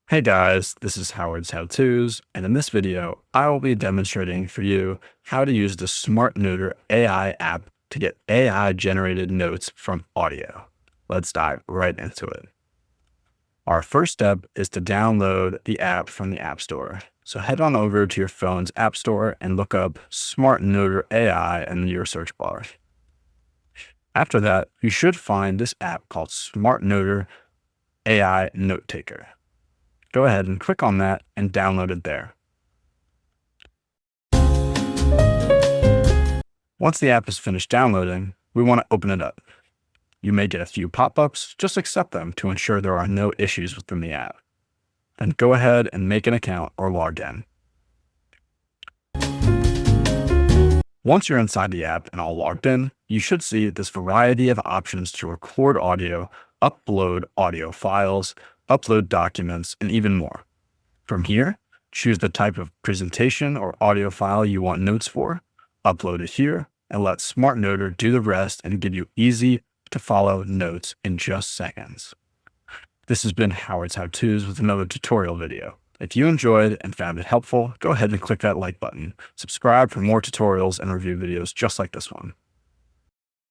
Hey guys, this is Howard's How-Tos, and in this video, I will be demonstrating for you how to use the Smart Noter AI app to get AI-generated notes from audio. Let's dive right into it. Our first step is to download the app from the App Store. So head on over to your phone's App Store and look up Smart Noter AI in your search bar. After that, you should find this app called Smart Noter AI Note Taker. Go ahead and click on that and download it there. Once the app is finished downloading, we want to open it up. You may get a few pop-ups, just accept them to ensure there are no issues within the app. Then go ahead and make an account or log in. Once you're inside the app and all logged in, you should see this variety of options to record audio, upload audio files, upload documents, and even more. From here, choose the type of presentation or audio file you want notes for, upload it here, and let Smart Noter do the rest and give you easy to follow notes in just seconds. This has been Howard's How-Tos with another tutorial video. If you enjoyed and found it helpful, go ahead and click that like button. Subscribe for more tutorials and review videos just like this one.